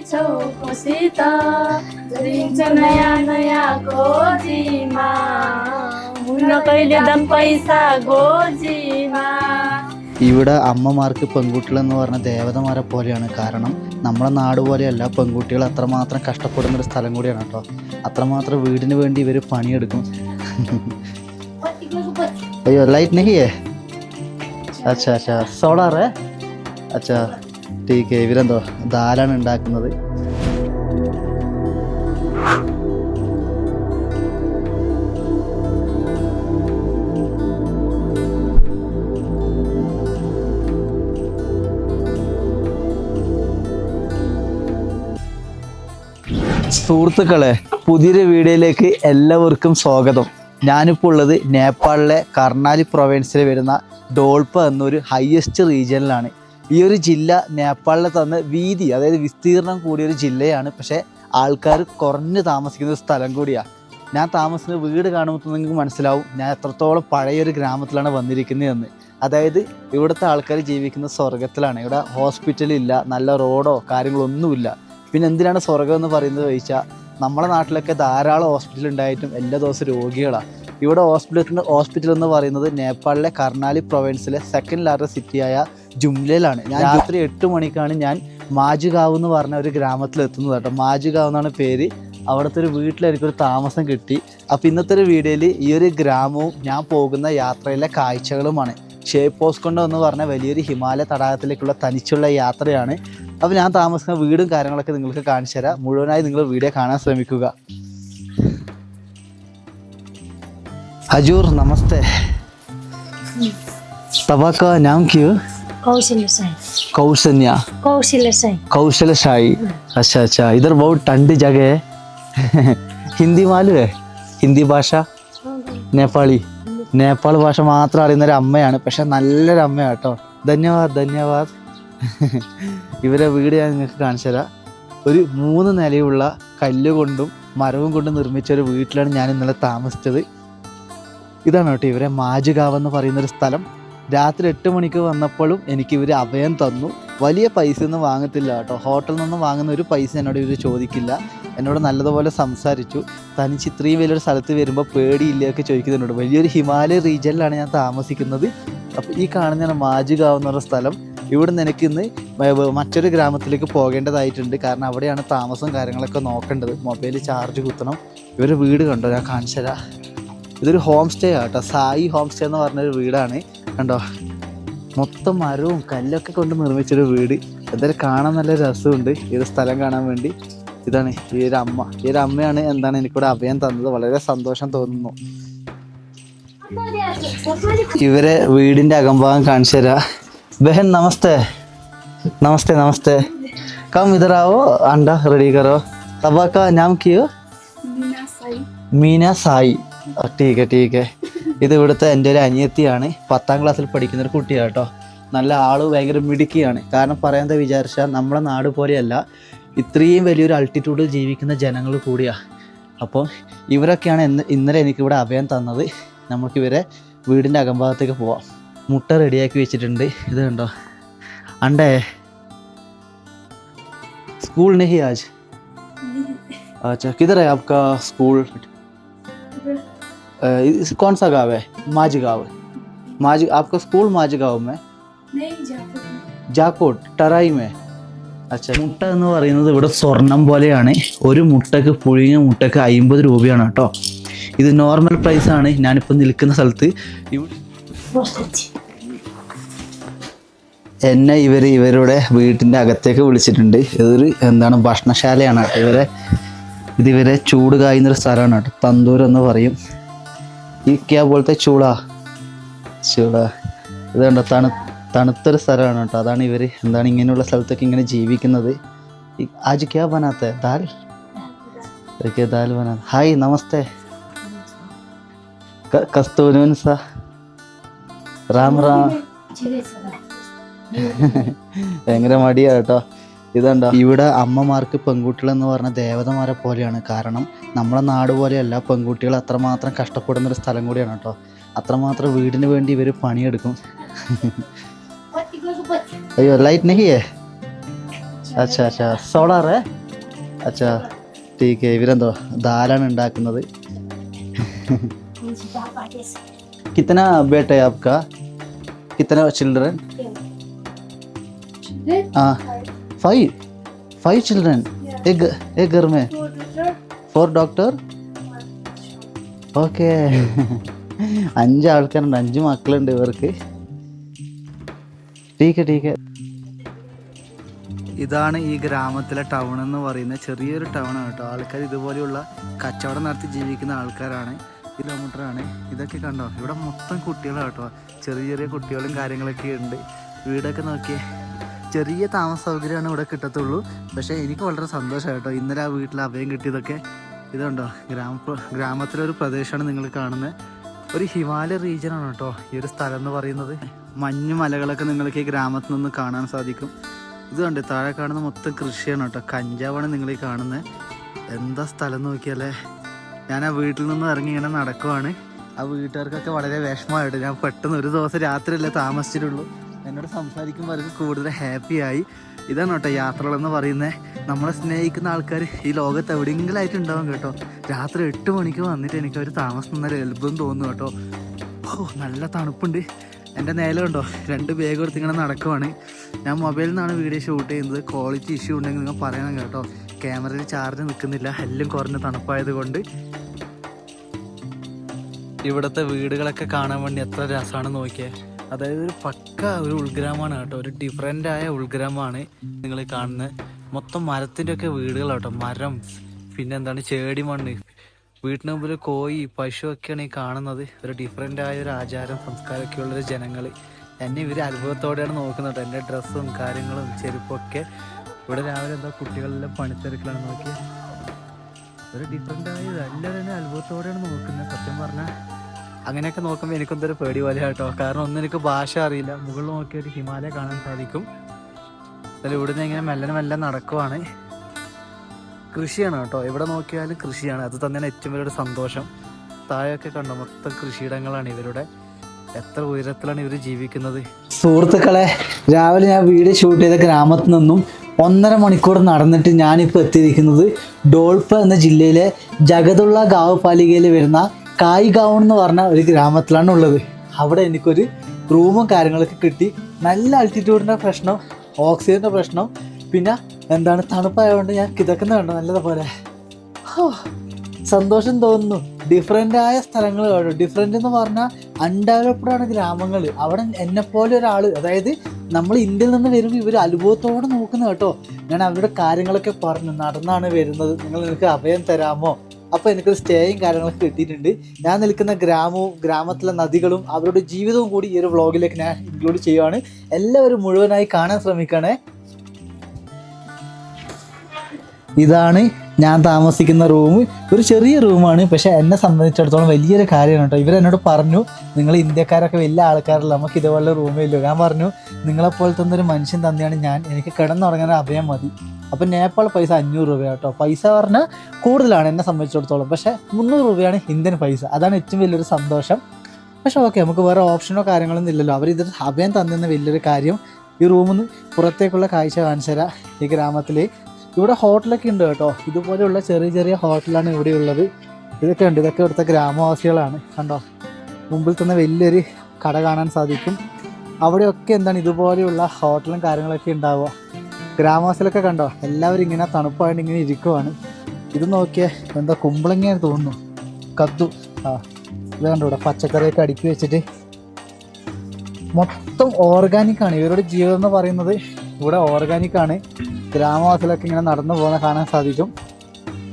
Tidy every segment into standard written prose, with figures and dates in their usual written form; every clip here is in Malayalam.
चौको सीता गरिन्छ नयाँ नयाँ खोजीमा हुन कहिले दम पैसा गोजीमा. ഇവിടെ അമ്മമാർക്ക് പെൺകുട്ടികൾ എന്ന് പറഞ്ഞ ദേവതമാരെ പോലെയാണ്. കാരണം നമ്മളെ നാട് പോലെയല്ല, പെൺകുട്ടികൾ അത്രമാത്രം കഷ്ടപ്പെടുന്നൊരു സ്ഥലം കൂടിയാണ് കേട്ടോ. അത്രമാത്രം വീടിന് വേണ്ടി ഇവർ പണിയെടുക്കും. അയ്യോ ലൈറ്റ് നഹി ഹേ. അച്ഛാ അച്ഛാ സോളാർ ഹേ. അച്ഛാ ടീക്ക് ഹേ. ഇവരെന്തോ ദാലാണ് ഉണ്ടാക്കുന്നത്. സുഹൃത്തുക്കളെ, പുതിയൊരു വീഡിയോയിലേക്ക് എല്ലാവർക്കും സ്വാഗതം. ഞാനിപ്പോൾ ഉള്ളത് നേപ്പാളിലെ കർണാലി പ്രൊവിൻസിൽ വരുന്ന ഡോൾപ എന്നൊരു ഹയസ്റ്റ് റീജിയനിലാണ്. ഈ ഒരു ജില്ല നേപ്പാളിലെ തന്നെ വീതി, അതായത് വിസ്തീർണം കൂടിയൊരു ജില്ലയാണ്. പക്ഷേ ആൾക്കാർ കുറഞ്ഞ് താമസിക്കുന്ന ഒരു സ്ഥലം കൂടിയാണ്. ഞാൻ താമസിക്കുന്ന വീട് കാണുമ്പോൾ നിങ്ങൾക്ക് മനസ്സിലാവും ഞാൻ എത്രത്തോളം പഴയൊരു ഗ്രാമത്തിലാണ് വന്നിരിക്കുന്നതെന്ന്. അതായത് ഇവിടുത്തെ ആൾക്കാർ ജീവിക്കുന്ന സ്വർഗത്തിലാണ്. ഇവിടെ ഹോസ്പിറ്റലില്ല, നല്ല റോഡോ കാര്യങ്ങളൊന്നുമില്ല. പിന്നെ എന്തിനാണ് സ്വർഗം എന്ന് പറയുന്നത് ചോദിച്ചാൽ, നമ്മുടെ നാട്ടിലൊക്കെ ധാരാളം ഹോസ്പിറ്റൽ ഉണ്ടായിട്ടും എല്ലാ ദിവസവും രോഗികളാണ്. ഇവിടെ ഹോസ്പിറ്റൽ എന്ന് പറയുന്നത് നേപ്പാളിലെ കർണാലി പ്രൊവിൻസിലെ സെക്കൻഡ് ലാർജസ്റ്റ് സിറ്റിയായ ജുംലയിലാണ്. ഞാൻ രാത്രി 8 മണിക്കാണ് ഞാൻ മാജുഗാവ് എന്ന് പറഞ്ഞ ഒരു ഗ്രാമത്തിലെത്തുന്നത് കേട്ടോ. മാജുഗാവ് എന്നാണ് പേര്. അവിടുത്തെ ഒരു വീട്ടിലെനിക്കൊരു താമസം കിട്ടി. അപ്പോൾ ഇന്നത്തെ ഒരു വീഡിയോയിൽ ഈ ഒരു ഗ്രാമവും ഞാൻ പോകുന്ന യാത്രയിലെ കാഴ്ചകളുമാണ്. ഷേപ്പോസ്കൊണ്ട എന്ന് പറഞ്ഞ വലിയൊരു ഹിമാലയ തടാകത്തിലേക്കുള്ള തനിച്ചുള്ള യാത്രയാണ്. അപ്പോൾ ഞാൻ താമസിക്കുന്ന വീടും കാര്യങ്ങളൊക്കെ നിങ്ങൾക്ക് കാണിച്ചു തരാം. മുഴുവനായി നിങ്ങൾ വീഡിയോ കാണാൻ ശ്രമിക്കുക. ഹജൂർ നമസ്തേ. തബാക്ക നാം ക്യൂ? कौशल्या शाही. अच्छा अच्छा, इधर बहुत ठंडी जगह है. ഹിന്ദി മാലൂം है? ഹിന്ദി ഭാഷ, നേപ്പാളി, നേപ്പാൾ ഭാഷ മാത്രം അറിയുന്നൊരു അമ്മയാണ്. പക്ഷെ നല്ലൊരു അമ്മയാണ് കേട്ടോ. ധന്യവാദ്. ഇവരെ വീട് ഞാൻ നിങ്ങൾക്ക് കാണിച്ചു തരാം. ഒരു 3 നിലയുള്ള കല്ലുകൊണ്ടും മരവും കൊണ്ടും നിർമ്മിച്ച ഒരു വീട്ടിലാണ് ഞാൻ ഇന്നലെ താമസിച്ചത്. ഇതാണ് കേട്ടോ ഇവരെ മാജുഗാവ് എന്ന് പറയുന്നൊരു സ്ഥലം. രാത്രി 8 മണിക്ക് വന്നപ്പോഴും എനിക്ക് ഇവർ അഭയം തന്നു. വലിയ പൈസ ഒന്നും വാങ്ങത്തില്ല കേട്ടോ. ഹോട്ടലിൽ നിന്നും വാങ്ങുന്ന ഒരു പൈസ എന്നോട് ഇവർ ചോദിക്കില്ല. എന്നോട് നല്ലതുപോലെ സംസാരിച്ചു. തനിച്ച് ഇത്രയും വലിയൊരു സ്ഥലത്ത് വരുമ്പോൾ പേടിയില്ലയൊക്കെ ചോദിക്കുന്നുണ്ട്. വലിയൊരു ഹിമാലയ റീജിയനിലാണ് ഞാൻ താമസിക്കുന്നത്. അപ്പോൾ ഈ കാണുന്നതാണ് മാജുഗാവ് എന്ന് പറഞ്ഞ സ്ഥലം. ഇവിടെ നിന്ന് എനിക്കിന്ന് മറ്റൊരു ഗ്രാമത്തിലേക്ക് പോകേണ്ടതായിട്ടുണ്ട്. കാരണം അവിടെയാണ് താമസം കാര്യങ്ങളൊക്കെ നോക്കേണ്ടത്. മൊബൈൽ ചാർജ് കുത്തണം. ഇവരുടെ വീട് കണ്ടോ, ഞാൻ കാണിച്ചു തരാം. ഇതൊരു ഹോം സ്റ്റേ ആട്ടോ. സായി ഹോം സ്റ്റേ എന്ന് പറഞ്ഞൊരു വീടാണ്. കണ്ടോ, മൊത്തം മരവും കല്ലൊക്കെ കൊണ്ട് നിർമ്മിച്ചൊരു വീട്. എന്തായാലും കാണാൻ നല്ല രസമുണ്ട് ഈ ഒരു സ്ഥലം കാണാൻ വേണ്ടി. ഇതാണ് ഈ ഒരു അമ്മ. ഈ ഒരു അമ്മയാണ് എന്താണ് എനിക്കിവിടെ അഭയം തന്നത്. വളരെ സന്തോഷം തോന്നുന്നു. ഇവരെ വീടിൻ്റെ അകംഭാഗം കാണിച്ചു തരാം. ബഹൻ നമസ്തേ. നമസ്തേ നമസ്തേ. കം ഇധർ ആവോ, അണ്ട റെഡി കറോ. തബാക്ക നാം ക്യൂ? മീന സായി. ടീക്കെ. ഇത് ഇവിടുത്തെ എൻ്റെ ഒരു അനിയത്തിയാണ്. 10ാം ക്ലാസ്സിൽ പഠിക്കുന്ന ഒരു കുട്ടിയാണ് കേട്ടോ. നല്ല ആള് ഭയങ്കര മിടുക്കിയാണ്. കാരണം പറയാൻ വിചാരിച്ചാൽ നമ്മളെ നാട് പോലെയല്ല, ഇത്രയും വലിയൊരു അൾട്ടിറ്റ്യൂഡിൽ ജീവിക്കുന്ന ജനങ്ങൾ കൂടിയാണ്. അപ്പോൾ ഇവരൊക്കെയാണ് ഇന്നലെ എനിക്കിവിടെ അഭയം തന്നത്. നമുക്കിവരെ വീടിൻ്റെ അകംഭാഗത്തേക്ക് പോവാം. മുട്ട റെഡിയാക്കി വെച്ചിട്ടുണ്ട്. ഇത് കണ്ടോ, അണ്ടേ സ്കൂൾ നഹി ആജ്? अच्छा किधर है आपका स्कूल? कौन सा गाँव है? माजगाँव. आपका स्कूल माजगाँव में? नहीं, जाकोट टराई में. अच्छा. മുട്ട എന്ന് പറയുന്നത് ഇവിടെ സ്വർണം പോലെയാണ്. ഒരു മുട്ടക്ക്, പുഴുങ്ങിയ മുട്ടക്ക് 50 രൂപയാണ് കേട്ടോ. ഇത് നോർമൽ പ്രൈസാണ്. ഞാനിപ്പോൾ നിൽക്കുന്ന സ്ഥലത്ത് എന്നെ ഇവരുടെ വീട്ടിൻ്റെ അകത്തേക്ക് വിളിച്ചിട്ടുണ്ട്. ഇതൊരു എന്താണ് ഭക്ഷണശാലയാണ് കേട്ടോ. ഇതിവരെ ചൂട് കായുന്നൊരു സ്ഥലമാണ് കേട്ടോ. തന്തൂർ എന്ന് പറയും. ഈ ക്യാ പോലത്തെ ചൂട. ഇത് കണ്ടോ, തണുത്തൊരു സ്ഥലമാണ് കേട്ടോ. അതാണ് ഇവർ എന്താണ് ഇങ്ങനെയുള്ള സ്ഥലത്തൊക്കെ ഇങ്ങനെ ജീവിക്കുന്നത്. ആജ് ക്യാ ബനാത്തെ? ദാൽ. ദാൽ ബനാ. ഹായ് നമസ്തേ. കസ്തൂരി സാ. റാം. ഭയങ്കര മടിയാ കേട്ടോ. ഇതുണ്ടോ, ഇവിടെ അമ്മമാർക്ക് പെൺകുട്ടികൾ എന്ന് പറഞ്ഞ ദേവതമാരെ പോലെയാണ്. കാരണം നമ്മളെ നാട് പോലെയല്ല, പെൺകുട്ടികൾ അത്രമാത്രം കഷ്ടപ്പെടുന്നൊരു സ്ഥലം കൂടിയാണ് കേട്ടോ. അത്രമാത്രം വീടിന് വേണ്ടി ഇവർ പണിയെടുക്കും. അയ്യോ ലൈറ്റ് നഹി ഹേ. അച്ഛാ അച്ഛാ സോളാർ അച്ഛാ ठीक है ഇവരെന്തോ ദാലാണ് ഉണ്ടാക്കുന്നത് कितना बेटा है आपका कितना चिल्ड्रन हाँ 5 चिल्ड्रन एक घर में 4 डॉक्टर ഓക്കെ 5 ആൾക്കാരുണ്ട് 5 മക്കളുണ്ട് ഇവർക്ക് ടീക്കെ ടീക്കെ ഇതാണ് ഈ ഗ്രാമത്തിലെ ടൗൺ എന്ന് പറയുന്നത് ചെറിയൊരു ടൗൺ ആണ് കേട്ടോ ആൾക്കാർ ഇതുപോലെയുള്ള കച്ചവടം നടത്തി ജീവിക്കുന്ന ആൾക്കാരാണ് കിലോമീറ്ററാണ് ഇതൊക്കെ കണ്ടോ ഇവിടെ മൊത്തം കുട്ടികളാണ് കേട്ടോ ചെറിയ ചെറിയ കുട്ടികളും കാര്യങ്ങളൊക്കെ ഉണ്ട് വീടൊക്കെ നോക്കിയേ ചെറിയ താമസ സൗകര്യമാണ് ഇവിടെ കിട്ടത്തുള്ളൂ പക്ഷേ എനിക്ക് വളരെ സന്തോഷമാണ് കേട്ടോ ഇന്നലെ ആ വീട്ടിൽ അഭയം കിട്ടിയതൊക്കെ ഇതുണ്ടോ ഗ്രാമത്തിലൊരു പ്രദേശമാണ് നിങ്ങൾ കാണുന്നത് ഒരു ഹിമാലയ റീജിയനാണ് കേട്ടോ ഈ ഒരു സ്ഥലം എന്ന് പറയുന്നത് മഞ്ഞ് മലകളൊക്കെ നിങ്ങൾക്ക് ഈ ഗ്രാമത്തിൽ നിന്ന് കാണാൻ സാധിക്കും ഇത് കണ്ടേ താഴെ കാണുന്ന മൊത്തം കൃഷിയാണ് കേട്ടോ കഞ്ചാവാണ് നിങ്ങൾ ഈ കാണുന്നത് എന്താ സ്ഥലം നോക്കിയാലേ ഞാൻ ആ വീട്ടിൽ നിന്ന് ഇറങ്ങി ഇങ്ങനെ നടക്കുവാണ് ആ വീട്ടുകാർക്കൊക്കെ വളരെ വിഷമമായിട്ട് ഞാൻ പെട്ടെന്ന് ഒരു ദിവസം രാത്രിയല്ലേ താമസിച്ചിട്ടുള്ളൂ എന്നോട് സംസാരിക്കുമ്പോൾ അവർക്ക് കൂടുതൽ ഹാപ്പിയായി ഇതാണ് കേട്ടോ യാത്രകളെന്ന് പറയുന്നത് നമ്മളെ സ്നേഹിക്കുന്ന ആൾക്കാർ ഈ ലോകത്ത് എവിടെയെങ്കിലും ആയിട്ട് ഉണ്ടാവും കേട്ടോ രാത്രി 8 മണിക്ക് വന്നിട്ട് എനിക്ക് അവർ താമസം നിന്നൊരു അത്ഭുതം തോന്നുന്നു കേട്ടോ ഓ നല്ല തണുപ്പുണ്ട് എൻ്റെ നേരെ ഉണ്ടോ 2 ബാഗ് എടുത്ത് ഇങ്ങനെ നടക്കുവാണ് ഞാൻ മൊബൈലിൽ നിന്നാണ് വീഡിയോ ഷൂട്ട് ചെയ്യുന്നത് ക്വാളിറ്റി ഇഷ്യൂ ഉണ്ടെങ്കിൽ നിങ്ങൾ പറയണം കേട്ടോ ക്യാമറയിൽ ചാർജ് നിൽക്കുന്നില്ല എല്ലാം കുറഞ്ഞ തണുപ്പായത് കൊണ്ട് ഇവിടുത്തെ വീടുകളൊക്കെ കാണാൻ വേണ്ടി എത്ര രസമാണ് നോക്കിയേ അതായത് ഒരു പക്ക ഒരു ഉൾഗ്രാമമാണ് കേട്ടോ ഒരു ഡിഫറെൻ്റ് ആയ ഉൾഗ്രാമമാണ് നിങ്ങൾ കാണുന്നത് മൊത്തം മരത്തിൻ്റെ ഒക്കെ വീടുകളാണ് കേട്ടോ മരം പിന്നെന്താണ് ചേടി മണ്ണ് വീട്ടിന് മുമ്പിൽ കോഴി പശു ഒക്കെയാണ് ഈ കാണുന്നത് ഒരു ഡിഫറെൻ്റ് ആയ ഒരു ആചാരം സംസ്കാരമൊക്കെ ഉള്ളൊരു ജനങ്ങൾ എന്നെ ഇവർ അത്ഭുതത്തോടെയാണ് നോക്കുന്നത് കേട്ടോ എൻ്റെ ഡ്രസ്സും കാര്യങ്ങളും ചെരുപ്പൊക്കെ ഇവിടെ രാവിലെ എന്താ കുട്ടികളെല്ലാം പണിത്തിരക്കിലാണ് നോക്കി ഒരു ഡിഫറെൻ്റ് ആയ എല്ലാവരും എന്നെ അത്ഭുതത്തോടെയാണ് നോക്കുന്നത് സത്യം പറഞ്ഞാൽ അങ്ങനെയൊക്കെ നോക്കുമ്പോൾ എനിക്കൊന്നൊരു പേടി പോലെ കേട്ടോ കാരണം ഒന്നും എനിക്ക് ഭാഷ അറിയില്ല മുകളിൽ നോക്കിയൊരു ഹിമാലയ കാണാൻ സാധിക്കും അതിൽ ഇവിടുന്ന് ഇങ്ങനെ മെല്ലെ മെല്ലെ നടക്കുവാണ് കൃഷിയാണ് കേട്ടോ എവിടെ നോക്കിയാലും കൃഷിയാണ് അത് തന്നെയാണ് ഏറ്റവും വലിയൊരു സന്തോഷം താഴെയൊക്കെ കണ്ടോ മൊത്തം കൃഷിയിടങ്ങളാണ് ഇവരുടെ എത്ര ഉയരത്തിലാണ് ഇവർ ജീവിക്കുന്നത് സുഹൃത്തുക്കളെ രാവിലെ ഞാൻ വീഡിയോ ഷൂട്ട് ചെയ്ത ഗ്രാമത്തിൽ നിന്നും 1.5 മണിക്കൂർ നടന്നിട്ട് ഞാനിപ്പോൾ എത്തിയിരിക്കുന്നത് ഡോൾപ്പ എന്ന ജില്ലയിലെ ജഗതുള്ള ഗാവ് പാലികയിൽ വരുന്ന കായ് ഗാവൺ എന്ന് പറഞ്ഞ ഒരു ഗ്രാമത്തിലാണ് ഉള്ളത് അവിടെ എനിക്കൊരു റൂമും കാര്യങ്ങളൊക്കെ കിട്ടി നല്ല ആൾട്ടിറ്റ്യൂഡിൻ്റെ പ്രശ്നം ഓക്സിജൻ്റെ പ്രശ്നം പിന്നെ എന്താണ് തണുപ്പായതുകൊണ്ട് ഞാൻ കിതക്കുന്നുണ്ടോ നല്ലതുപോലെ സന്തോഷം തോന്നുന്നു ഡിഫറെൻ്റ് ആയ സ്ഥലങ്ങൾ കാണും ഡിഫറെൻ്റ് എന്ന് പറഞ്ഞാൽ അൺഡെവലപ്ഡ് ആണ് ഗ്രാമങ്ങൾ അവിടെ എന്നെപ്പോലെ ഒരാൾ അതായത് നമ്മൾ ഇന്ത്യയിൽ നിന്ന് വരുമ്പോൾ ഇവർ അത്ഭുതത്തോടെ നോക്കുന്നു കേട്ടോ ഞാൻ അവരുടെ കാര്യങ്ങളൊക്കെ പറഞ്ഞു നടന്നാണ് വരുന്നത് നിങ്ങൾ എനിക്ക് അഭയം തരാമോ അപ്പോൾ എനിക്കൊരു സ്റ്റേയും കാര്യങ്ങളൊക്കെ കിട്ടിയിട്ടുണ്ട് ഞാൻ നിൽക്കുന്ന ഗ്രാമവും ഗ്രാമത്തിലെ നദികളും അവരുടെ ജീവിതവും കൂടി ഈ ഒരു വ്ളോഗിലേക്ക് ഞാൻ ഇൻക്ലൂഡ് ചെയ്യുവാണ് എല്ലാവരും മുഴുവനായി കാണാൻ ശ്രമിക്കണേ ഇതാണ് ഞാൻ താമസിക്കുന്ന റൂം ഒരു ചെറിയ റൂമാണ് പക്ഷേ എന്നെ സംബന്ധിച്ചിടത്തോളം വലിയൊരു കാര്യമാണ് കേട്ടോ ഇവരെന്നോട് പറഞ്ഞു നിങ്ങൾ ഇന്ത്യക്കാരൊക്കെ വലിയ ആൾക്കാരല്ല നമുക്ക് ഇതുപോലെ റൂമേ ഇല്ലല്ലോ ഞാൻ പറഞ്ഞു നിങ്ങളെപ്പോലെ തന്നെ ഒരു മനുഷ്യൻ തന്നെയാണ് ഞാൻ എനിക്ക് കിടന്നുറങ്ങാൻ അഭയം മതി അപ്പം നേപ്പാൾ പൈസ 500 രൂപ കേട്ടോ പൈസ പറഞ്ഞാൽ കൂടുതലാണ് എന്നെ സംബന്ധിച്ചിടത്തോളം പക്ഷേ 300 രൂപയാണ് ഇന്ത്യൻ പൈസ അതാണ് ഏറ്റവും വലിയൊരു സന്തോഷം പക്ഷേ ഓക്കെ നമുക്ക് വേറെ ഓപ്ഷനോ കാര്യങ്ങളൊന്നും ഇല്ലല്ലോ അവരിത് അഭയം തന്നിരുന്ന വലിയൊരു കാര്യം ഈ റൂമിൽ നിന്ന് പുറത്തേക്കുള്ള കാഴ്ച കാണിച്ചു തരാം ഈ ഗ്രാമത്തിൽ ഇവിടെ ഹോട്ടലൊക്കെ ഉണ്ട് കേട്ടോ ഇതുപോലെയുള്ള ചെറിയ ചെറിയ ഹോട്ടലാണ് ഇവിടെ ഉള്ളത് ഇതൊക്കെ ഉണ്ട് ഇതൊക്കെ ഇവിടുത്തെ ഗ്രാമവാസികളാണ് കണ്ടോ മുമ്പിൽ തന്നെ വലിയൊരു കട കാണാൻ സാധിക്കും അവിടെയൊക്കെ എന്താണ് ഇതുപോലെയുള്ള ഹോട്ടലും കാര്യങ്ങളൊക്കെ ഉണ്ടാവുക ഗ്രാമവാസികളൊക്കെ കണ്ടോ എല്ലാവരും ഇങ്ങനെ തണുപ്പായിട്ട് ഇങ്ങനെ ഇരിക്കുവാണ് ഇത് നോക്കിയേ എന്താ കുമ്പളങ്ങയാണ് തോന്നുന്നു കദ്ദു ഇത് കണ്ടോ ഇവിടെ പച്ചക്കറിയൊക്കെ അടുക്കി വെച്ചിട്ട് മൊത്തം ഓർഗാനിക്കാണ് ഇവരുടെ ജീവിതം എന്ന് പറയുന്നത് ഇവിടെ ഓർഗാനിക്കാണ് ഗ്രാമവാസികളൊക്കെ ഇങ്ങനെ നടന്നു പോകുന്ന കാണാൻ സാധിക്കും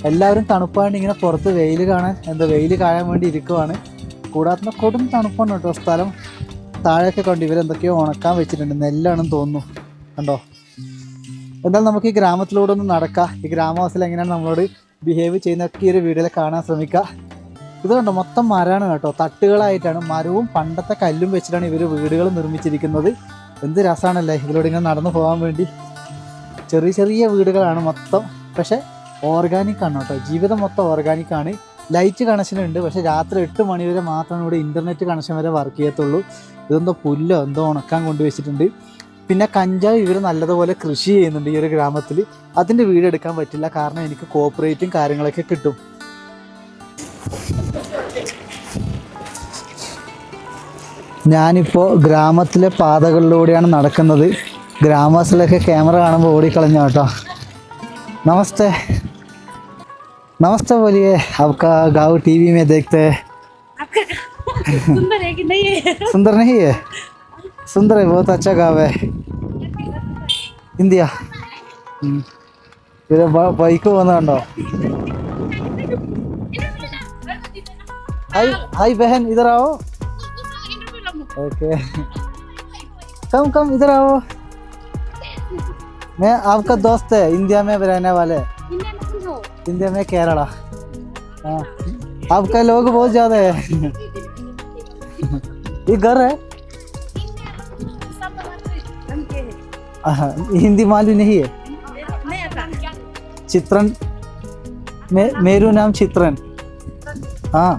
എല്ലാവരും തണുപ്പായിട്ട് ഇങ്ങനെ പുറത്ത് വെയിൽ കാണാൻ വെയിൽ കായാൻ വേണ്ടി ഇരിക്കുവാണ് കൂടാതെ കൊടും തണുപ്പാണ് കേട്ടോ സ്ഥലം താഴെയൊക്കെ കണ്ടു ഇവരെന്തൊക്കെയോ ഉണക്കാൻ വെച്ചിട്ടുണ്ട് നെല്ലാണെന്ന് തോന്നുന്നു കണ്ടോ എന്നാൽ നമുക്ക് ഈ ഗ്രാമത്തിലൂടെ ഒന്ന് നടക്കാം ഈ ഗ്രാമവാസികൾ എങ്ങനെയാണ് നമ്മളോട് ബിഹേവ് ചെയ്യുന്നതൊക്കെ ഈ ഒരു വീഡിയോയിൽ കാണാൻ ശ്രമിക്കുക ഇത് കണ്ടോ മൊത്തം മരമാണ് കേട്ടോ തട്ടുകളായിട്ടാണ് മരവും പണ്ടത്തെ കല്ലും വെച്ചിട്ടാണ് ഇവർ വീടുകൾ നിർമ്മിച്ചിരിക്കുന്നത് എന്ത് രസമാണല്ലേ ഇതിലൂടെ ഇങ്ങനെ നടന്നു പോകാൻ വേണ്ടി ചെറിയ ചെറിയ വീടുകളാണ് മൊത്തം പക്ഷേ ഓർഗാനിക്കാണ് കേട്ടോ ജീവിതം മൊത്തം ഓർഗാനിക്കാണ് ലൈറ്റ് കണക്ഷൻ ഉണ്ട് പക്ഷേ രാത്രി 8 മണി വരെ മാത്രമാണ് ഇവിടെ ഇൻ്റർനെറ്റ് കണക്ഷൻ വരെ വർക്ക് ചെയ്യത്തുള്ളൂ ഇതെന്തോ പുല്ലോ എന്തോ ഉണക്കാൻ കൊണ്ടുവച്ചിട്ടുണ്ട് പിന്നെ കഞ്ചാവ് ഇവർ നല്ലതുപോലെ കൃഷി ചെയ്യുന്നുണ്ട് ഈ ഒരു ഗ്രാമത്തിൽ. അതിൻ്റെ വീഡിയോ എടുക്കാൻ പറ്റില്ല, കാരണം എനിക്ക് കോപ്പറേറ്റും കാര്യങ്ങളൊക്കെ കിട്ടും. ഞാനിപ്പോൾ ഗ്രാമത്തിലെ പാതകളിലൂടെയാണ് നടക്കുന്നത്. ഗ്രാമവാസികളൊക്കെ ക്യാമറ കാണുമ്പോൾ ഓടിക്കളഞ്ഞു കേട്ടോ. नमस्ते नमस्ते बोलिए, आपका गाँव टीवी में देखते हैं. सुंदर है कि नहीं है? सुंदर नहीं है? सुंदर है, बहुत अच्छा गाँव है. इंडिया इधर बाइक वनो. हाय हाय बहन, इधर आओ. ओके, कम कम इधर आओ. मैं आपका दोस्त है, इंडिया में रहने वाले. इंडिया में केरला. हाँ, आपका लोग बहुत ज्यादा है. ये घर है. हिंदी मालूम नहीं है. चित्रन, मेरू नाम चित्रन. हाँ,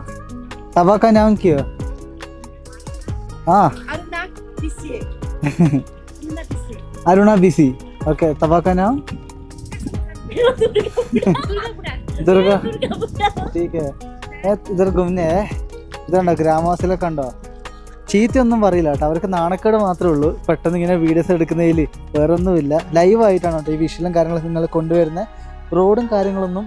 तबा का नाम क्या? हाँ, अरुणा बिसी. ओके, तबा का नाम दुर्गा. ठीक है, इधर घूमने है. ഇതുണ്ടോ ഗ്രാമവാസികളൊക്കെ ഉണ്ടോ? ചീത്തയൊന്നും പറയില്ല കേട്ടോ, അവർക്ക് നാണക്കേട് മാത്രമേ ഉള്ളൂ. പെട്ടെന്ന് ഇങ്ങനെ വീഡിയോസ് എടുക്കുന്നതിൽ വേറെ ഒന്നുമില്ല. ലൈവായിട്ടാണ് കേട്ടോ ഈ വിഷയം കാര്യങ്ങളൊക്കെ നിങ്ങൾ കൊണ്ടുവരുന്നത്. റോഡും കാര്യങ്ങളൊന്നും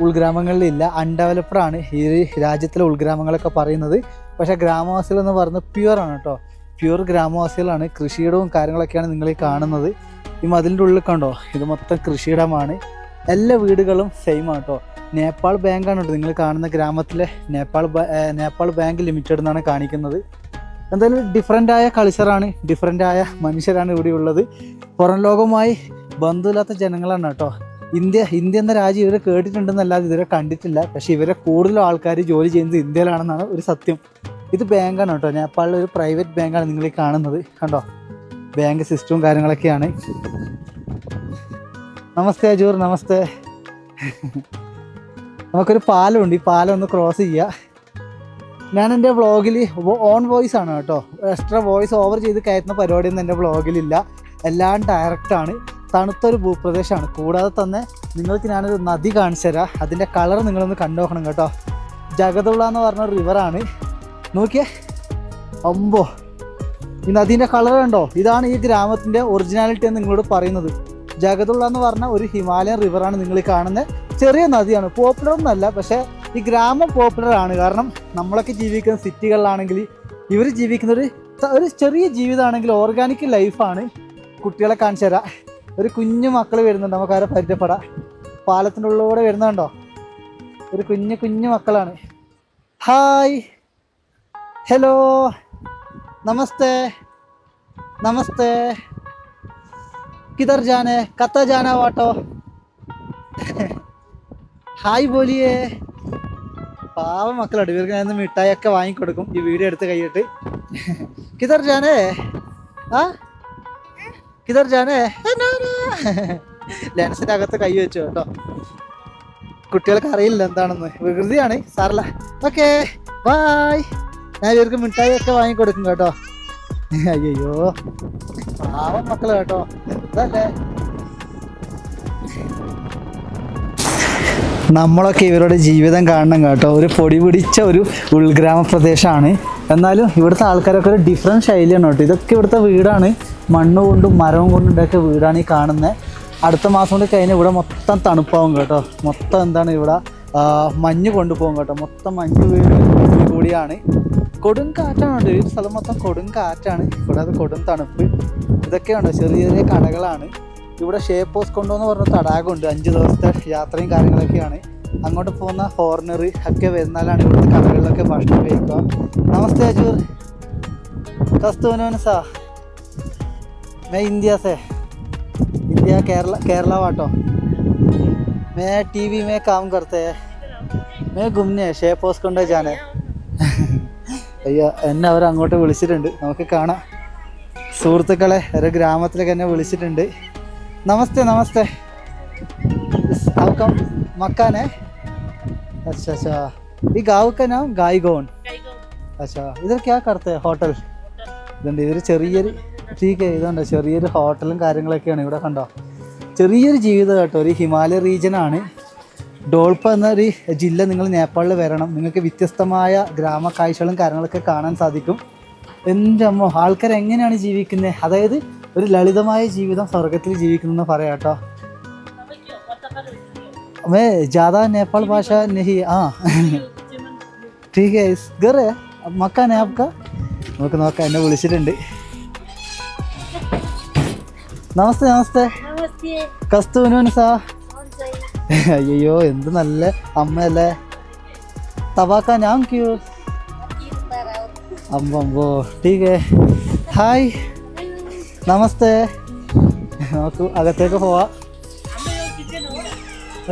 ഉൾഗ്രാമങ്ങളിലില്ല, അൺഡെവലപ്ഡാണ് ഈ രാജ്യത്തിലെ ഉൾഗ്രാമങ്ങളൊക്കെ പറയുന്നത്. പക്ഷേ ഗ്രാമവാസികൾ എന്ന് പറയുന്നത് പ്യുവറാണ് കേട്ടോ, പ്യുവർ ഗ്രാമവാസികളാണ്. കൃഷിയിടവും കാര്യങ്ങളൊക്കെയാണ് നിങ്ങൾ ഈ കാണുന്നത്. ഈ മതിലിൻ്റെ ഉള്ളിൽ കണ്ടോ, ഇത് മൊത്തം കൃഷിയിടമാണ്. എല്ലാ വീടുകളും സെയിം ആണ് കേട്ടോ. നേപ്പാൾ ബാങ്കാണ് കേട്ടോ നിങ്ങൾ കാണുന്ന ഗ്രാമത്തിലെ നേപ്പാൾ ബാങ്ക് ലിമിറ്റഡ് എന്നാണ് കാണിക്കുന്നത്. എന്തായാലും ഡിഫറെൻ്റായ കൾച്ചറാണ്, ഡിഫറെൻ്റായ മനുഷ്യരാണ് ഇവിടെ ഉള്ളത്. പുറം ലോകവുമായി ബന്ധമില്ലാത്ത ജനങ്ങളാണ് കേട്ടോ. ഇന്ത്യ എന്ന രാജ്യം ഇവരെ കേട്ടിട്ടുണ്ടെന്നല്ലാതെ ഇതുവരെ കണ്ടിട്ടില്ല. പക്ഷേ ഇവരെ കൂടുതലും ആൾക്കാർ ജോലി ചെയ്യുന്നത് ഇന്ത്യയിലാണെന്നാണ് ഒരു സത്യം. ഇത് ബാങ്കാണ് കേട്ടോ, നേപ്പാളിലെ ഒരു പ്രൈവറ്റ് ബാങ്കാണ് നിങ്ങൾ ഈ കാണുന്നത്. കണ്ടോ, ബാങ്ക് സിസ്റ്റവും കാര്യങ്ങളൊക്കെയാണ്. നമസ്തേ അജൂർ, നമസ്തേ. നമുക്കൊരു പാലമുണ്ട്, ഈ പാലം ഒന്ന് ക്രോസ് ചെയ്യുക. ഞാൻ എൻ്റെ വ്ളോഗിൽ ഓൺ വോയിസ് ആണ് കേട്ടോ, എക്സ്ട്രാ വോയിസ് ഓവർ ചെയ്ത് കയറ്റുന്ന പരിപാടിയൊന്നും എൻ്റെ വ്ളോഗിലില്ല. എല്ലാം ഡയറക്റ്റാണ്. തണുത്തൊരു ഭൂപ്രദേശമാണ്. കൂടാതെ തന്നെ നിങ്ങൾക്ക് ഞാനൊരു നദി കാണിച്ചു തരാം, അതിൻ്റെ കളർ നിങ്ങളൊന്ന് കണ്ടു നോക്കണം കേട്ടോ. ജഗതുള്ള എന്ന് പറഞ്ഞ റിവറാണ്. നോക്കിയേ, അമ്പോ ഈ നദീൻ്റെ കളർ കണ്ടോ. ഇതാണ് ഈ ഗ്രാമത്തിൻ്റെ ഒറിജിനാലിറ്റി എന്ന് നിങ്ങളോട് പറയുന്നത്. ജഗതുള്ള എന്ന് പറഞ്ഞ ഒരു ഹിമാലയൻ റിവറാണ് നിങ്ങൾ ഈ കാണുന്നത്. ചെറിയ നദിയാണ്, പോപ്പുലർ ഒന്നുമല്ല. പക്ഷേ ഈ ഗ്രാമം പോപ്പുലർ ആണ്, കാരണം നമ്മളൊക്കെ ജീവിക്കുന്ന സിറ്റികളിലാണെങ്കിൽ ഇവർ ജീവിക്കുന്ന ഒരു ചെറിയ ജീവിതമാണെങ്കിൽ ഓർഗാനിക് ലൈഫാണ്. കുട്ടികളെ കാണിച്ചു തരാം. ഒരു കുഞ്ഞു മക്കൾ വരുന്നുണ്ട്, നമുക്കാരെ പരിചയപ്പെടാം. പാലത്തിൻ്റെ ഉള്ളിലൂടെ വരുന്നുണ്ടോ, ഒരു കുഞ്ഞു മക്കളാണ്. ഹായ്, हेलो, नमस्ते नमस्ते. किधर जाने, कत्ता जाना वाटो. ഹായ് ബോലിയേ. പാവ മക്കളാണ്, ഇവർക്ക് ഞാൻ മിഠായിയൊക്കെ വാങ്ങിക്കൊടുക്കും ഈ വീഡിയോ എടുത്ത് കൈയിട്ട്. കിതർ ജാനേ, ആ കിതർ ജാനേ. ലെൻസിൻ്റെ അകത്ത് കൈ വെച്ചു കേട്ടോ. കുട്ടികൾക്ക് അറിയില്ല എന്താണെന്ന്, വികൃതിയാണ്, സാറല്ല. Okay bye. ഞാൻ ഇവർക്ക് മിഠായിയൊക്കെ വാങ്ങിക്കൊടുക്കും കേട്ടോ. അയ്യോ പാവം മക്കള് കേട്ടോ, എന്തല്ലേ. നമ്മളൊക്കെ ഇവരുടെ ജീവിതം കാണണം കേട്ടോ. ഒരു പൊടി പിടിച്ച ഒരു ഉൾഗ്രാമ പ്രദേശമാണ്. എന്നാലും ഇവിടുത്തെ ആൾക്കാരൊക്കെ ഒരു ഡിഫറെൻറ്റ് ശൈലിയാണ് കേട്ടോ. ഇതൊക്കെ ഇവിടുത്തെ വീടാണ്, മണ്ണ് കൊണ്ടും മരവും കൊണ്ടും ഉണ്ടാക്കിയ വീടാണ് ഈ കാണുന്നത്. അടുത്ത മാസം കൊണ്ട് കഴിഞ്ഞാൽ ഇവിടെ മൊത്തം തണുപ്പാവും കേട്ടോ. മൊത്തം എന്താണ് ഇവിടെ മഞ്ഞ് കൊണ്ടുപോകും കേട്ടോ. മൊത്തം മഞ്ഞ് വീട് കൂടിയാണ്. കൊടും കാറ്റാണ് കേട്ടോ, ഈ സ്ഥലം മൊത്തം കൊടും കാറ്റാണ്. കൂടാതെ കൊടും തണുപ്പ്. ഇതൊക്കെയുണ്ട് ചെറിയ ചെറിയ കടകളാണ്. ഇവിടെ ഷേപ്പോസ് കൊണ്ടോന്ന് പറഞ്ഞ തടാകമുണ്ട്. 5 ദിവസത്തെ യാത്രയും കാര്യങ്ങളൊക്കെയാണ്. അങ്ങോട്ട് പോകുന്ന ഫോറിനർ ഒക്കെ വരുന്നാലാണ് ഇവിടുത്തെ കടകളിലൊക്കെ ഭക്ഷണം കഴിക്കുക. നമസ്തേ അജൂർ, കസ്തൂനോൻ സാ. मैं इंडिया से, इंडिया केरला वाटो. मैं टीवी में काम करते हैं. मैं घूमने ഷേപ്പോസ് കൊണ്ട് जाने. അയ്യോ, എന്നെ അവർ അങ്ങോട്ട് വിളിച്ചിട്ടുണ്ട്, നമുക്ക് കാണാം. സുഹൃത്തുക്കളെ ഒരു ഗ്രാമത്തിലേക്ക് എന്നെ വിളിച്ചിട്ടുണ്ട്. नमस्ते नमस्ते. आपका मकान है? अच्छा अच्छा. ये गाँव का नाम गाईगोन. अच्छा, इधर क्या करते हैं? होटल. ഇതുണ്ട്, ഇതൊരു ചെറിയൊരു ടീക്ക് ഇതുണ്ട് ചെറിയൊരു ഹോട്ടലും കാര്യങ്ങളൊക്കെയാണ് ഇവിടെ കണ്ടോ. ചെറിയൊരു ജീവിതം കേട്ടോ. ഒരു ഹിമാലയ റീജിയനാണ്. ഡോൾപ്പ എന്നൊരു ജില്ല നിങ്ങൾ നേപ്പാളിൽ വരണം. നിങ്ങൾക്ക് വ്യത്യസ്തമായ ഗ്രാമ കാഴ്ചകളും കാര്യങ്ങളൊക്കെ കാണാൻ സാധിക്കും. എൻ്റെ അമ്മ ആൾക്കാർ എങ്ങനെയാണ് ജീവിക്കുന്നത്, അതായത് ഒരു ലളിതമായ ജീവിതം സ്വർഗത്തിൽ ജീവിക്കുന്നെന്ന് പറയാം കേട്ടോ. मैं ज़्यादा नेपाल भाषा नहीं ठीक है. इस घर है मकान है आपका. നമുക്ക് നോക്കാം. എന്നെ വിളിച്ചിട്ടുണ്ട്. നമസ്തേ നമസ്തേ. കസ്തൂനുസാ. അയ്യോ എന്ത് നല്ല അമ്മയല്ലേ. തവാക്ക നാം ക്യൂ അമ്പോ. ठीक है. ഹായ് നമസ്തേ. നമുക്ക് അകത്തേക്ക് പോവാം.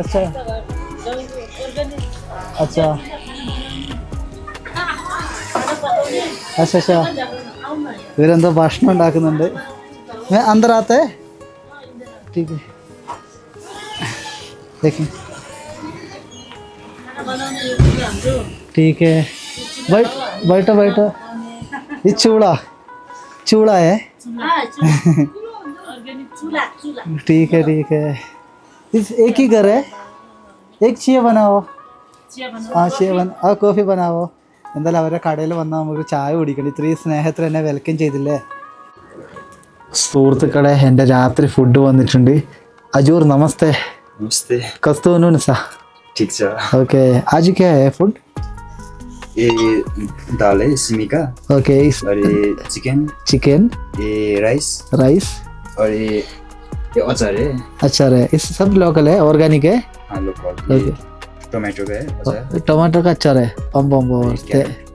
अच्छा अच्छा अच्छा अच्छा ഇവരെന്തോ ഭക്ഷണം ഉണ്ടാക്കുന്നുണ്ട്. अंदर आते ठीक है. देखिए ठीक है. बैठो बैठो. ये चूड़ा है. ठीक है ठीक है. इस एक ही घर है. एक ചിയ बनाओ. ആ ചിയ ആ കോഫി बनाओ. എന്തായാലും അവരുടെ കടയിൽ വന്നാൽ നമുക്ക് ചായ കുടിക്കണം. ഇത്രയും സ്നേഹത്തിൽ എന്നെ വെൽക്കം ചെയ്തില്ലേ. സുഹൃത്തുക്കളെ എൻ്റെ രാത്രി ഫുഡ് വന്നിട്ടുണ്ട്. അജൂർ നമസ്തേ. नमस्ते. कस्तून सा ठीक छ. ओके. आज क्या है फूड. ये दाल है सिमी का. ओके. और ये चिकन. ये राइस. और ये अचार है. अचार है. इस सब लोकल है, ऑर्गेनिक है. हाँ लोकल. ओके. टोमेटो का है अचार. टमाटर का अचार है. अम्बो.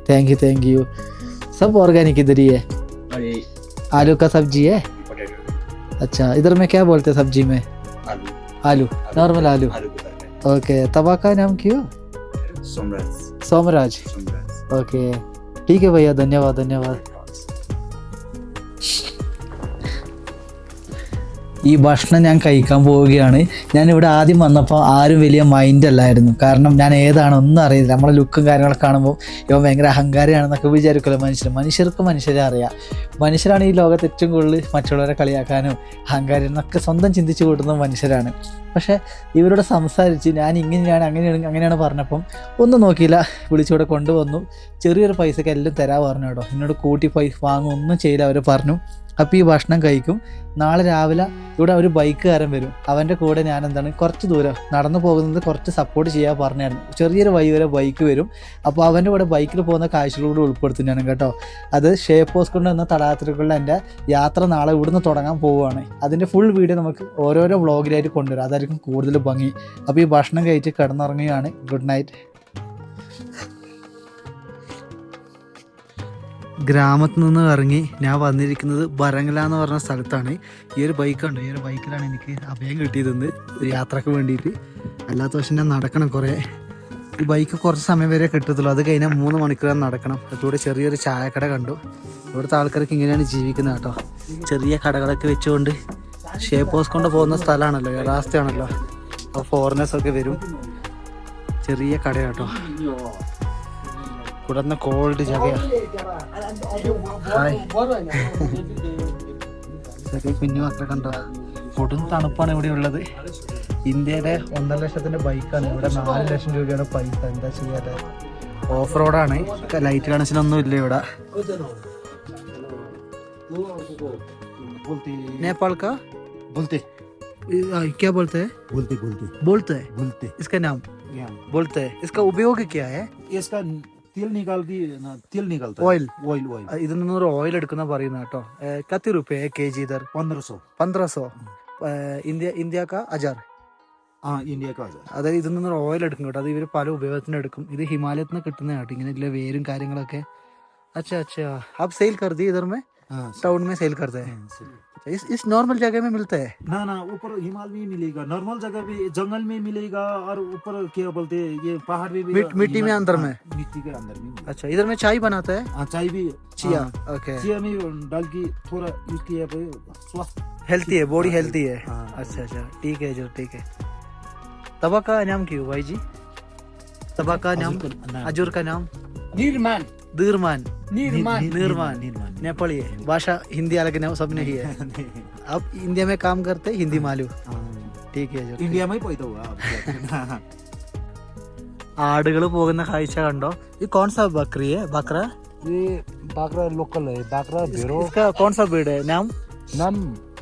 Thank you. सब ऑर्गेनिक इधर ही है. और ये आलू का सब्जी है. पोटैटो. अच्छा इधर में क्या बोलते हैं सब्जी में. आलू नॉर्मल आलू. ओके. तवा का नाम क्यों. सोमराज. ओके ठीक है भैया. धन्यवाद. ഈ ഭക്ഷണം ഞാൻ കഴിക്കാൻ പോവുകയാണ്. ഞാനിവിടെ ആദ്യം വന്നപ്പോൾ ആരും വലിയ മൈൻഡ് അല്ലായിരുന്നു. കാരണം ഞാൻ ഒന്നും അറിയില്ല. നമ്മളെ ലുക്കും കാര്യങ്ങളൊക്കെ കാണുമ്പോൾ ഇവൻ ഭയങ്കര അഹങ്കാരിയാണെന്നൊക്കെ വിചാരിക്കുമല്ലോ മനുഷ്യർക്ക് മനുഷ്യരെ അറിയാം. മനുഷ്യരാണ് ഈ ലോകത്ത് ഏറ്റവും കൂടുതൽ മറ്റുള്ളവരെ കളിയാക്കാനും അഹങ്കാരം എന്നൊക്കെ സ്വന്തം ചിന്തിച്ച് കൂട്ടുന്ന മനുഷ്യരാണ്. പക്ഷേ ഇവരോട് സംസാരിച്ച് ഞാൻ അങ്ങനെയാണ് പറഞ്ഞപ്പം ഒന്നും നോക്കിയില്ല. വിളിച്ചിവിടെ കൊണ്ടുവന്നു. ചെറിയൊരു പൈസക്ക് എല്ലാം തരാൻ പറഞ്ഞു കേട്ടോ. എന്നോട് കൂട്ടി പൈസ വാങ്ങും ഒന്നും ചെയ്യില്ല അവർ പറഞ്ഞു. അപ്പോൾ ഈ ഭക്ഷണം കഴിക്കും. നാളെ രാവിലെ ഇവിടെ ഒരു ബൈക്കുകാരൻ വരും. അവൻ്റെ കൂടെ ഞാൻ കുറച്ച് ദൂരം നടന്നു പോകുന്നത് കുറച്ച് സപ്പോർട്ട് ചെയ്യാൻ പറഞ്ഞായിരുന്നു. ചെറിയൊരു വഴി വരെ ബൈക്ക് വരും. അപ്പോൾ അവൻ്റെ കൂടെ ബൈക്കിൽ പോകുന്ന കാഴ്ചകളോട് ഉൾപ്പെടുത്തുന്നതാണ് കേട്ടോ. അത് ഷേപ്പോസ്കൊണ്ട് എന്ന തടാകത്തിലുള്ള എൻ്റെ യാത്ര നാളെ ഇവിടുന്ന് തുടങ്ങാൻ പോവുകയാണ്. അതിൻ്റെ ഫുൾ വീഡിയോ നമുക്ക് ഓരോരോ വ്ളോഗിലായിട്ട് കൊണ്ടുവരാം. അതായിരിക്കും കൂടുതൽ ഭംഗി. അപ്പോൾ ഈ ഭക്ഷണം കഴിച്ച് കിടന്നുറങ്ങുകയാണ്. Good night. ഗ്രാമത്തിൽ നിന്ന് ഇറങ്ങി ഞാൻ വന്നിരിക്കുന്നത് ബരങ്ങല എന്ന് പറഞ്ഞ സ്ഥലത്താണ്. ഈ ഒരു ബൈക്കുണ്ട്. ഈ ഒരു ബൈക്കിലാണ് എനിക്ക് അഭയം കിട്ടിയതെന്ന് യാത്രക്ക് വേണ്ടിയിട്ട്. അല്ലാത്ത പക്ഷേ ഞാൻ നടക്കണം കുറേ. ഈ ബൈക്ക് കുറച്ച് സമയം വരെ കിട്ടത്തുള്ളൂ. അത് കഴിഞ്ഞാൽ 3 മണിക്കൂർ നടക്കണം. അതിലൂടെ ചെറിയൊരു ചായക്കട കണ്ടു. ഇവിടുത്തെ ആൾക്കാർക്ക് ഇങ്ങനെയാണ് ജീവിക്കുന്നത് കേട്ടോ. ചെറിയ കടകളൊക്കെ വെച്ചുകൊണ്ട് ഷേപ്പോസ് കൊണ്ട് പോകുന്ന സ്ഥലമാണല്ലോ, റാസ്തയാണല്ലോ. അപ്പോൾ ഫോറിനേഴ്സൊക്കെ വരും. ചെറിയ കട കേട്ടോ. കുടന്ന കോൾഡ് ജഗയാണ്. ചെറിയ കുഞ്ഞു മക്കളെ കണ്ടോ. കൊടും തണുപ്പാണ് ഇവിടെ ഉള്ളത്. ഇന്ത്യയുടെ 1.5 ലക്ഷത്തിൻ്റെ ബൈക്കാണ്. ഇവിടെ 4 ലക്ഷം രൂപയാണ് പൈസ. എന്താ ചെയ്യാതെ. ഓഫ് റോഡാണ്. ലൈറ്റ് കണക്ഷനൊന്നും ഇല്ല ഇവിടെ. नेपाल का बोलते क्या बोलते हैं. बोलते हैं. इसका नाम बोलते हैं. इसका उपयोग क्या है. इसका तेल निकालता है. ऑयल ഇതിൽ നിന്നൊരു ഓയിൽ എടുക്കുന്ന പറയുന്ന കേട്ടോ. കത്തി റുപ്യ kg इधर 1500. ഇന്ത്യ का 1000. इंडिया का 1000. അതായത് ഇതിൽ നിന്നൊരു ഓയിൽ എടുക്കും കേട്ടോ. അത് ഇവർ പല ഉപയോഗത്തിന് എടുക്കും. ഇത് ഹിമാലയത്തിൽ നിന്ന് കിട്ടുന്ന കേട്ടോ. ഇങ്ങനെ ഇല്ല വേരും കാര്യങ്ങളൊക്കെ. अच्छा आप सेल कर दी इधर में. टाउन में सेल करते हैं. इस नॉर्मल जगह में मिलता है. ना ऊपर हिमालय में मिलेगा. नॉर्मल जगह भी जंगल में मिलेगा. और ऊपर क्या बोलते हैं ये पहाड़ में भी. मिट्टी में अंदर में. मिट्टी के अंदर में. अच्छा इधर में चाय बनाता है. चाय भी चिया. ओके. चिया में डाल के थोड़ा यूज किया तो स्वास्थ्य हेल्थी है. बॉडी हेल्थी है. अच्छा ठीक है जो ठीक है. तवा का नाम क्यों भाई जी. तवा का नाम. अजूर का नाम निर्माण. दीरमान निर्माण निर्माण नेपाली है भाषा हिंदी अलग है सब नहीं है अब इंडिया में काम करते हिंदी मालूम ठीक है जो इंडिया में ही पैदा हुआ अब। ആടുകൾ പോകുന്ന കാഴ്ച കണ്ടോ ये कौन सा बकरी है बकरा ये बागरा लोकल है बागरा बेरो इसका कौन सा ब्रीड है नाम नाम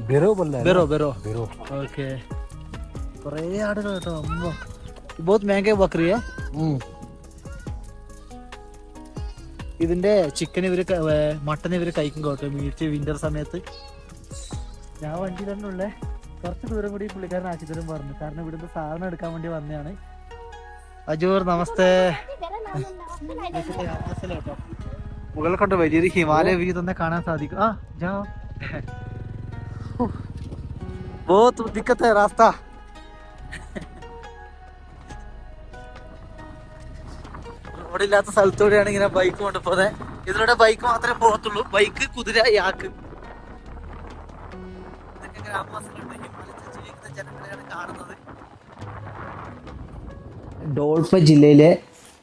बेरो बोल रहा है बेरो बेरो बेरो ഓക്കെ കുറേ ആടുകൾ കേട്ടോ അമ്മോ बहुत महंगे बकरी है ഇതിന്റെ ചിക്കൻ ഇവര് മട്ടൻ ഇവര് കഴിക്കും കേട്ടോ മീറ്റ് വിന്റർ സമയത്ത് ഞാൻ വണ്ടി തന്നെ ഉള്ളേ കുറച്ച് ദൂരം കൂടി പുള്ളിക്കാരൻ ആക്കി തരും പറഞ്ഞു കാരണം ഇവിടുന്ന് സാധനം എടുക്കാൻ വേണ്ടി വന്നതാണ് അജൂർ നമസ്തേ മുകളിൽ കൊണ്ട് വലിയൊരു ഹിമാലയ വ്യൂ തന്നെ കാണാൻ സാധിക്കും ആ ജാ बहुत दिक्कत है रास्ता റോഡില്ലാത്ത സ്ഥലത്തൂടെയാണ് ഇങ്ങനെ ബൈക്ക് കൊണ്ടുപോകുന്നത് ഇതിലൂടെ ബൈക്ക് മാത്രമേ പോകത്തുള്ളൂ ബൈക്ക് കുതിര യാക്ക് ഇതൊക്കെ ഗ്രാമവാസികളുടെ ഹിമാലയത്തിൽ ജീവിക്കുന്ന ജനങ്ങളെയാണ് കാണുന്നത് ഡോൾഫ ജില്ലയിലെ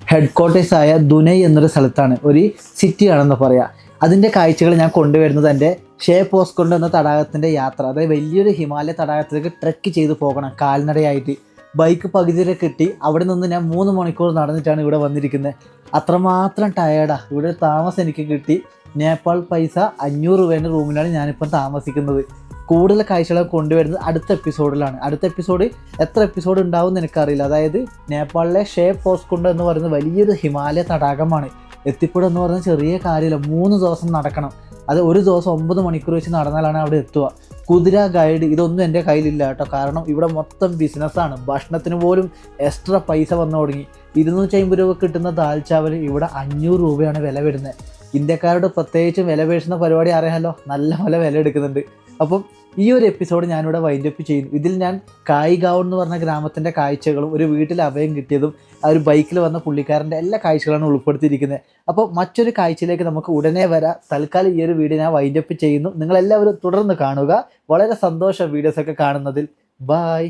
ഹെഡ് ക്വാർട്ടേഴ്സ് ആയ ദുനൈ എന്നൊരു സ്ഥലത്താണ് ഒരു സിറ്റി ആണെന്ന് പറയാം അതിൻ്റെ കാഴ്ചകൾ ഞാൻ കൊണ്ടുവരുന്നത് എൻ്റെ ഷേ പോസ്കൊണ്ട് എന്ന തടാകത്തിൻ്റെ യാത്ര അതായത് വലിയൊരു ഹിമാലയ തടാകത്തിലേക്ക് ട്രെക്ക് ചെയ്ത് പോകണം കാൽനടയായിട്ട് ബൈക്ക് പകുതി വരെ കിട്ടി അവിടെ നിന്ന് ഞാൻ 3 മണിക്കൂർ നടന്നിട്ടാണ് ഇവിടെ വന്നിരിക്കുന്നത് അത്രമാത്രം ടയേർഡാണ് ഇവിടെ താമസം എനിക്ക് കിട്ടി നേപ്പാൾ പൈസ 500 രൂപേൻ്റെ റൂമിലാണ് ഞാനിപ്പം താമസിക്കുന്നത് കൂടുതൽ കാഴ്ചകൾ കൊണ്ടുവരുന്നത് അടുത്ത എപ്പിസോഡിലാണ് അടുത്ത എപ്പിസോഡ് എത്ര എപ്പിസോഡ് ഉണ്ടാവും എന്ന് എനിക്കറിയില്ല അതായത് നേപ്പാളിലെ ഷേ പോസ്കൊണ്ട് എന്ന് പറയുന്നത് വലിയൊരു ഹിമാലയ തടാകമാണ് എത്തിപ്പെടുക എന്ന് പറയുന്നത് ചെറിയ കാര്യമില്ല 3 ദിവസം നടക്കണം അത് ഒരു ദിവസം 9 മണിക്കൂർ വെച്ച് നടന്നാലാണ് അവിടെ എത്തുക കുതിര ഗൈഡ് ഇതൊന്നും എൻ്റെ കയ്യിലില്ല കേട്ടോ കാരണം ഇവിടെ മൊത്തം ബിസിനസ്സാണ് ഭക്ഷണത്തിന് പോലും എക്സ്ട്രാ പൈസ വന്നു തുടങ്ങി 250 രൂപ കിട്ടുന്ന ദാൽച്ചാവൽ ഇവിടെ 500 രൂപയാണ് വില വരുന്നത് ഇന്ത്യക്കാരോട് പ്രത്യേകിച്ചും വില പേശുന്ന പരിപാടി അറിയാമല്ലോ നല്ല വില എടുക്കുന്നുണ്ട് അപ്പം ഈ ഒരു എപ്പിസോഡ് ഞാനിവിടെ വൈൻഡപ്പ് ചെയ്യുന്നു ഇതിൽ ഞാൻ കായിഗാവ് എന്ന് പറഞ്ഞ ഗ്രാമത്തിൻ്റെ കാഴ്ചകളും ഒരു വീട്ടിൽ അഭയം കിട്ടിയതും ആ ഒരു ബൈക്കിൽ വന്ന പുള്ളിക്കാരൻ്റെ എല്ലാ കാഴ്ചകളാണ് ഉൾപ്പെടുത്തിയിരിക്കുന്നത് അപ്പോൾ മറ്റൊരു കാഴ്ചയിലേക്ക് നമുക്ക് ഉടനെ വരാം തൽക്കാലം ഈ ഒരു വീഡിയോ ഞാൻ വൈൻഡപ്പ് ചെയ്യുന്നു നിങ്ങളെല്ലാവരും തുടർന്ന് കാണുക വളരെ സന്തോഷം വീഡിയോസൊക്കെ കാണുന്നതിൽ ബൈ